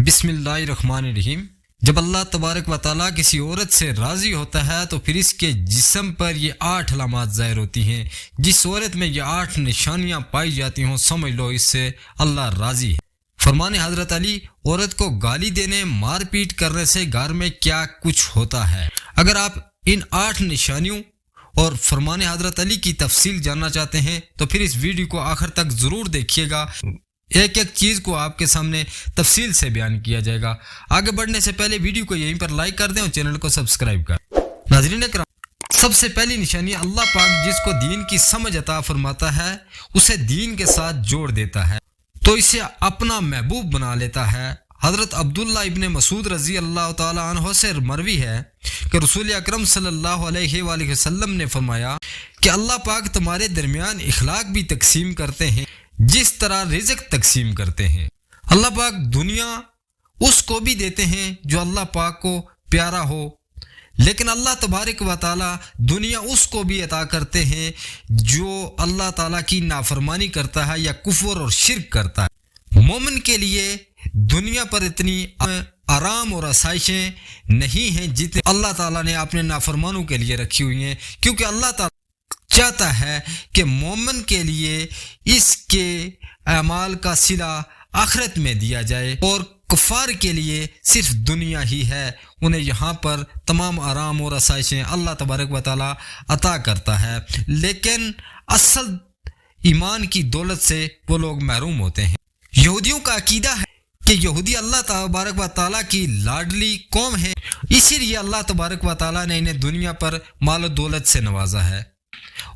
بسم اللہ الرحمن الرحیم۔ جب اللہ تبارک و تعالیٰ کسی عورت سے راضی ہوتا ہے تو پھر اس کے جسم پر یہ 8 علامات ظاہر ہوتی ہیں۔ جس عورت میں یہ 8 نشانیاں پائی جاتی ہوں سمجھ لو اس سے اللہ راضی ہے۔ فرمان حضرت علی، عورت کو گالی دینے، مار پیٹ کرنے سے گھر میں کیا کچھ ہوتا ہے۔ اگر آپ ان 8 نشانیوں اور فرمان حضرت علی کی تفصیل جاننا چاہتے ہیں تو پھر اس ویڈیو کو آخر تک ضرور دیکھیے گا۔ ایک ایک چیز کو آپ کے سامنے تفصیل سے بیان کیا جائے گا۔ آگے بڑھنے سے پہلے ویڈیو کو یہیں پر لائک کر دیں اور چینل کو سبسکرائب کر دیں۔ ناظرین کرام، سب سے پہلی نشانی، اللہ پاک جس کو دین کی سمجھ عطا فرماتا ہے اسے دین کے ساتھ جوڑ دیتا ہے تو اسے اپنا محبوب بنا لیتا ہے۔ حضرت عبداللہ ابن مسعود رضی اللہ تعالی عنہ سے مروی ہے کہ رسول اکرم صلی اللہ علیہ وآلہ وسلم نے فرمایا کہ اللہ پاک تمہارے درمیان اخلاق بھی تقسیم کرتے ہیں جس طرح رزق تقسیم کرتے ہیں۔ اللہ پاک دنیا اس کو بھی دیتے ہیں جو اللہ پاک کو پیارا ہو، لیکن اللہ تبارک و تعالی دنیا اس کو بھی عطا کرتے ہیں جو اللہ تعالیٰ کی نافرمانی کرتا ہے یا کفر اور شرک کرتا ہے۔ مومن کے لیے دنیا پر اتنی آرام اور آسائشیں نہیں ہیں جتنے اللہ تعالیٰ نے اپنے نافرمانوں کے لیے رکھی ہوئی ہیں، کیونکہ اللہ تعالیٰ چاہتا ہے کہ مومن کے لیے اس کے اعمال کا صلہ آخرت میں دیا جائے، اور کفار کے لیے صرف دنیا ہی ہے، انہیں یہاں پر تمام آرام اور آسائشیں اللہ تبارک و تعالی عطا کرتا ہے، لیکن اصل ایمان کی دولت سے وہ لوگ محروم ہوتے ہیں۔ یہودیوں کا عقیدہ ہے کہ یہودی اللہ تبارک و تعالیٰ کی لاڈلی قوم ہے، اسی لیے اللہ تبارک و تعالیٰ نے انہیں دنیا پر مال و دولت سے نوازا ہے،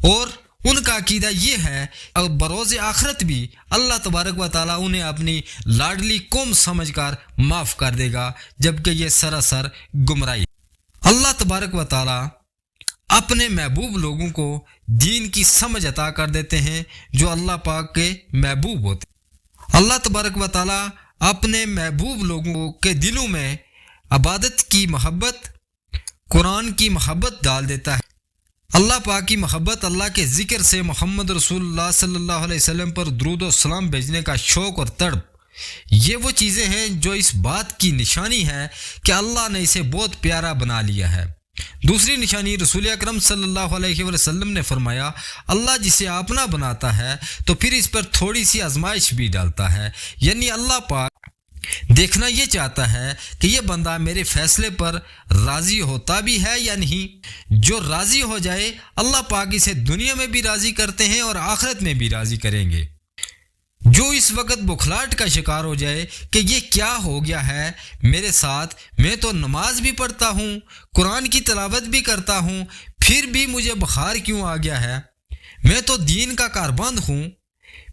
اور ان کا عقیدہ یہ ہے اور بروز آخرت بھی اللہ تبارک و تعالیٰ انہیں اپنی لاڈلی قوم سمجھ کر معاف کر دے گا، جبکہ یہ سراسر گمراہی۔ اللہ تبارک و تعالیٰ اپنے محبوب لوگوں کو دین کی سمجھ عطا کر دیتے ہیں جو اللہ پاک کے محبوب ہوتے ہیں۔ اللہ تبارک و تعالیٰ اپنے محبوب لوگوں کے دلوں میں عبادت کی محبت، قرآن کی محبت ڈال دیتا ہے۔ اللہ پاک کی محبت، اللہ کے ذکر سے محمد رسول اللہ صلی اللہ علیہ وسلم پر درود و سلام بھیجنے کا شوق اور تڑپ، یہ وہ چیزیں ہیں جو اس بات کی نشانی ہے کہ اللہ نے اسے بہت پیارا بنا لیا ہے۔ دوسری نشانی، رسول اکرم صلی اللہ علیہ وسلم نے فرمایا اللہ جسے اپنا بناتا ہے تو پھر اس پر تھوڑی سی آزمائش بھی ڈالتا ہے، یعنی اللہ پاک دیکھنا یہ چاہتا ہے کہ یہ بندہ میرے فیصلے پر راضی ہوتا بھی ہے یا نہیں۔ جو راضی ہو جائے اللہ پاک اسے دنیا میں بھی راضی کرتے ہیں اور آخرت میں بھی راضی کریں گے۔ جو اس وقت بخلاہٹ کا شکار ہو جائے کہ یہ کیا ہو گیا ہے میرے ساتھ، میں تو نماز بھی پڑھتا ہوں، قرآن کی تلاوت بھی کرتا ہوں، پھر بھی مجھے بخار کیوں آ گیا ہے، میں تو دین کا کاربند ہوں،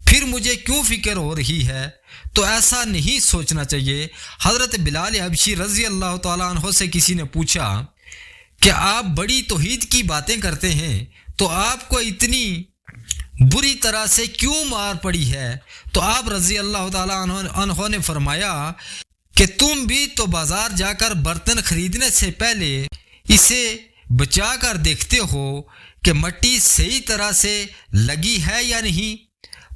پھر مجھے کیوں فکر ہو رہی ہے، تو ایسا نہیں سوچنا چاہیے۔ حضرت بلال حبشی رضی اللہ تعالیٰ عنہ سے کسی نے پوچھا کہ آپ بڑی توحید کی باتیں کرتے ہیں تو آپ کو اتنی بری طرح سے کیوں مار پڑی ہے، تو آپ رضی اللہ تعالیٰ عنہ نے فرمایا کہ تم بھی تو بازار جا کر برتن خریدنے سے پہلے اسے بچا کر دیکھتے ہو کہ مٹی صحیح طرح سے لگی ہے یا نہیں۔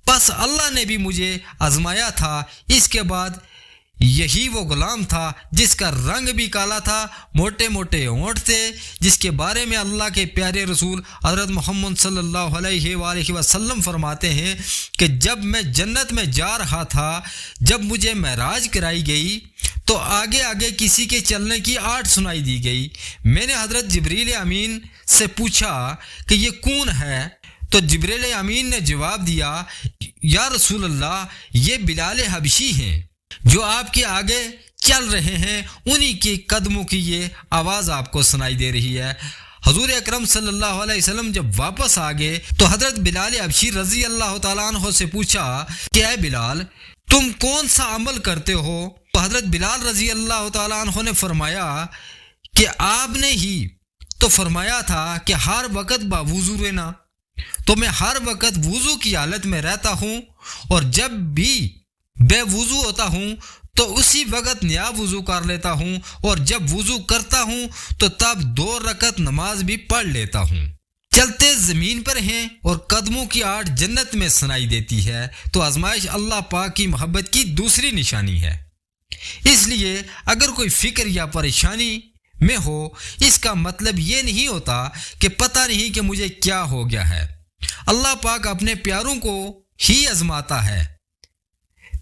بس اللہ نے بھی مجھے آزمایا تھا، اس کے بعد یہی وہ غلام تھا جس کا رنگ بھی کالا تھا، موٹے موٹے ہونٹ تھے، جس کے بارے میں اللہ کے پیارے رسول حضرت محمد صلی اللہ علیہ وآلہ وسلم فرماتے ہیں کہ جب میں جنت میں جا رہا تھا، جب مجھے معراج کرائی گئی تو آگے آگے کسی کے چلنے کی آٹ سنائی دی گئی۔ میں نے حضرت جبریل امین سے پوچھا کہ یہ کون ہے، تو جبریل امین نے جواب دیا یا رسول اللہ یہ بلال حبشی ہیں جو آپ کے آگے چل رہے ہیں، انہی کے قدموں کی یہ آواز آپ کو سنائی دے رہی ہے۔ حضور اکرم صلی اللہ علیہ وسلم جب واپس آ گئے تو حضرت بلال حبشی رضی اللہ تعالیٰ عنہ سے پوچھا کہ اے بلال تم کون سا عمل کرتے ہو، تو حضرت بلال رضی اللہ تعالیٰ عنہ نے فرمایا کہ آپ نے ہی تو فرمایا تھا کہ ہر وقت باوضو رہنا، تو میں ہر وقت وضو کی حالت میں رہتا ہوں، اور جب بھی بے وضو ہوتا ہوں تو اسی وقت نیا وضو کر لیتا ہوں، اور جب وضو کرتا ہوں تو تب 2 رکعت نماز بھی پڑھ لیتا ہوں۔ چلتے زمین پر ہیں اور قدموں کی آٹ جنت میں سنائی دیتی ہے، تو آزمائش اللہ پاک کی محبت کی دوسری نشانی ہے۔ اس اس لیے اگر کوئی فکر یا پریشانی میں ہو، اس کا مطلب یہ نہیں ہوتا کہ پتہ نہیں کہ مجھے کیا ہو گیا ہے۔ اللہ پاک اپنے پیاروں کو ہی آزماتا ہے۔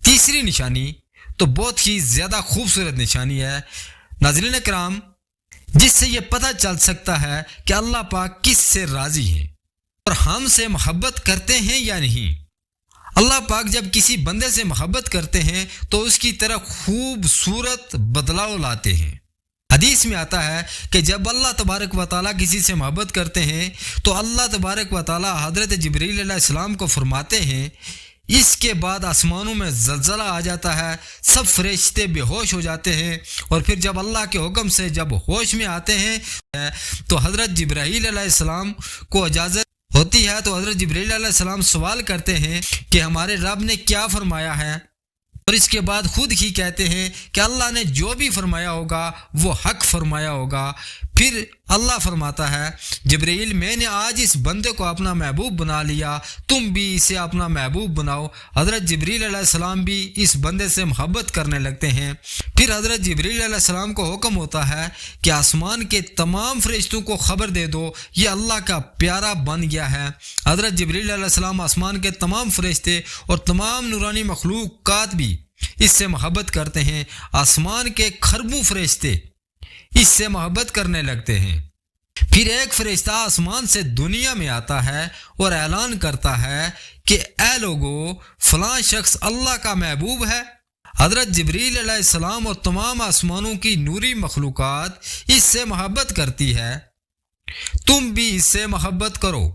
تیسری نشانی تو بہت ہی زیادہ خوبصورت نشانی ہے ناظرین کرام، جس سے یہ پتہ چل سکتا ہے کہ اللہ پاک کس سے راضی ہیں اور ہم سے محبت کرتے ہیں یا نہیں۔ اللہ پاک جب کسی بندے سے محبت کرتے ہیں تو اس کی طرح خوبصورت بدلاؤ لاتے ہیں۔ حدیث میں آتا ہے کہ جب اللہ تبارک و تعالیٰ کسی سے محبت کرتے ہیں تو اللہ تبارک و تعالیٰ حضرت جبرائیل علیہ السلام کو فرماتے ہیں، اس کے بعد آسمانوں میں زلزلہ آ جاتا ہے، سب فرشتے بے ہوش ہو جاتے ہیں، اور پھر جب اللہ کے حکم سے جب ہوش میں آتے ہیں تو حضرت جبرائیل علیہ السلام کو اجازت ہوتی ہے، تو حضرت جبرائیل علیہ السلام سوال کرتے ہیں کہ ہمارے رب نے کیا فرمایا ہے، اور اس کے بعد خود ہی کہتے ہیں کہ اللہ نے جو بھی فرمایا ہوگا وہ حق فرمایا ہوگا۔ پھر اللہ فرماتا ہے، جبرائیل میں نے آج اس بندے کو اپنا محبوب بنا لیا، تم بھی اسے اپنا محبوب بناؤ۔ حضرت جبرائیل علیہ السلام بھی اس بندے سے محبت کرنے لگتے ہیں۔ پھر حضرت جبرائیل علیہ السلام کو حکم ہوتا ہے کہ آسمان کے تمام فرشتوں کو خبر دے دو، یہ اللہ کا پیارا بن گیا ہے۔ حضرت جبرائیل علیہ السلام آسمان کے تمام فرشتے اور تمام نورانی مخلوقات بھی اس سے محبت کرتے ہیں۔ آسمان کے خربوں فرشتے اس سے محبت کرنے لگتے ہیں۔ پھر ایک فرشتہ آسمان سے دنیا میں آتا ہے اور اعلان کرتا ہے کہ اے لوگو، فلاں شخص اللہ کا محبوب ہے۔ حضرت جبرائیل علیہ السلام اور تمام آسمانوں کی نوری مخلوقات اس سے محبت کرتی ہے، تم بھی اس سے محبت کرو۔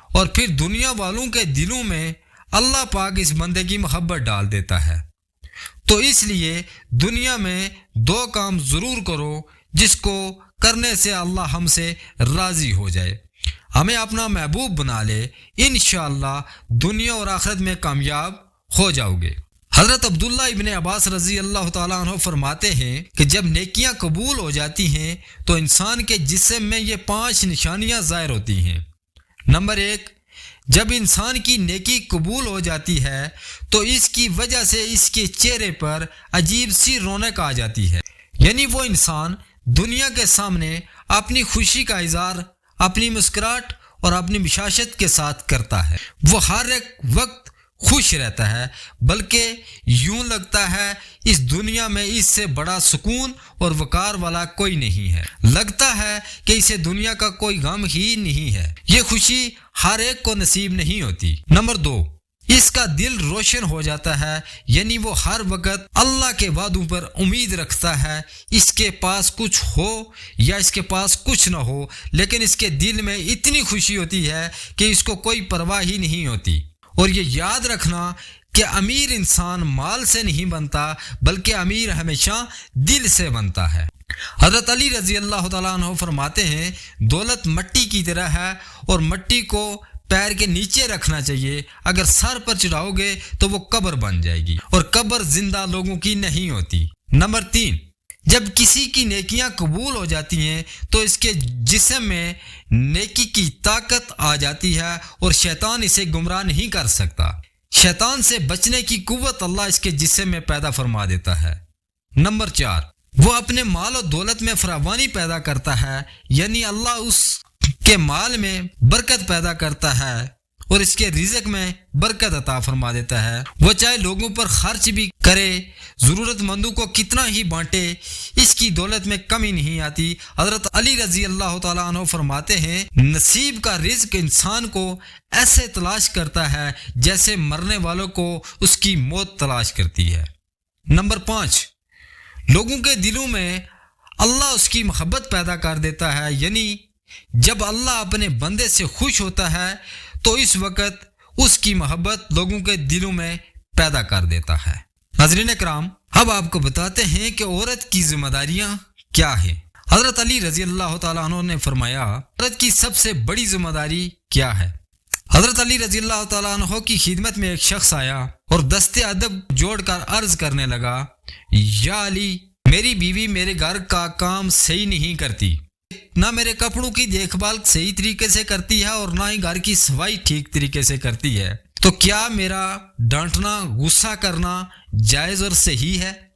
اور پھر دنیا والوں کے دلوں میں اللہ پاک اس بندے کی محبت ڈال دیتا ہے۔ تو اس لیے دنیا میں دو کام ضرور کرو جس کو کرنے سے اللہ ہم سے راضی ہو جائے، ہمیں اپنا محبوب بنا لے، انشاءاللہ دنیا اور آخرت میں کامیاب ہو جاؤ گے۔ حضرت عبداللہ ابن عباس رضی اللہ تعالیٰ عنہ فرماتے ہیں کہ جب نیکیاں قبول ہو جاتی ہیں تو انسان کے جسم میں یہ 5 نشانیاں ظاہر ہوتی ہیں۔ نمبر 1، جب انسان کی نیکی قبول ہو جاتی ہے تو اس کی وجہ سے اس کے چہرے پر عجیب سی رونق آ جاتی ہے، یعنی وہ انسان دنیا کے سامنے اپنی خوشی کا اظہار اپنی مسکراہٹ اور اپنی بشاشت کے ساتھ کرتا ہے، وہ ہر ایک وقت خوش رہتا ہے، بلکہ یوں لگتا ہے اس دنیا میں اس سے بڑا سکون اور وقار والا کوئی نہیں ہے، لگتا ہے کہ اسے دنیا کا کوئی غم ہی نہیں ہے۔ یہ خوشی ہر ایک کو نصیب نہیں ہوتی۔ نمبر 2، اس کا دل روشن ہو جاتا ہے، یعنی وہ ہر وقت اللہ کے وعدوں پر امید رکھتا ہے، اس کے پاس کچھ ہو یا اس کے پاس کچھ نہ ہو، لیکن اس کے دل میں اتنی خوشی ہوتی ہے کہ اس کو کوئی پرواہ ہی نہیں ہوتی۔ اور یہ یاد رکھنا کہ امیر انسان مال سے نہیں بنتا، بلکہ امیر ہمیشہ دل سے بنتا ہے۔ حضرت علی رضی اللہ تعالیٰ عنہ فرماتے ہیں، دولت مٹی کی طرح ہے اور مٹی کو پیر کے نیچے رکھنا چاہیے، اگر سر پر چڑھاؤ گے تو وہ قبر بن جائے گی، اور قبر زندہ لوگوں کی نہیں ہوتی۔ نمبر 3، جب کسی کی نیکیاں قبول ہو جاتی ہیں تو اس کے جسم میں نیکی کی طاقت آ جاتی ہے اور شیطان اسے گمراہ نہیں کر سکتا۔ شیطان سے بچنے کی قوت اللہ اس کے جسم میں پیدا فرما دیتا ہے۔ نمبر 4، وہ اپنے مال و دولت میں فراوانی پیدا کرتا ہے، یعنی اللہ اس کے مال میں برکت پیدا کرتا ہے اور اس کے رزق میں برکت عطا فرما دیتا ہے۔ وہ چاہے لوگوں پر خرچ بھی کرے، ضرورت مندوں کو کتنا ہی بانٹے، اس کی دولت میں کمی نہیں آتی۔ حضرت علی رضی اللہ تعالیٰ عنہ فرماتے ہیں، نصیب کا رزق انسان کو ایسے تلاش کرتا ہے جیسے مرنے والوں کو اس کی موت تلاش کرتی ہے۔ نمبر 5، لوگوں کے دلوں میں اللہ اس کی محبت پیدا کر دیتا ہے، یعنی جب اللہ اپنے بندے سے خوش ہوتا ہے تو اس وقت اس کی محبت لوگوں کے دلوں میں پیدا کر دیتا ہے۔ ناظرین کرام، اب آپ کو بتاتے ہیں کہ عورت کی ذمہ داریاں کیا ہیں۔ حضرت علی رضی اللہ تعالیٰ عنہ نے فرمایا، عورت کی سب سے بڑی ذمہ داری کیا ہے؟ حضرت علی رضی اللہ تعالیٰ عنہ کی خدمت میں ایک شخص آیا اور دستے ادب جوڑ کر عرض کرنے لگا، یا علی، میری بیوی میرے گھر کا کام صحیح نہیں کرتی، نہ میرے کپڑوں کی دیکھ بھال صحیح طریقے سے کرتی ہے اور نہ ہی گھر کی صفائی ٹھیک طریقے سے کرتی ہے، تو کیا میرا ڈانٹنا، غصہ کرنا جائز اور صحیح ہے؟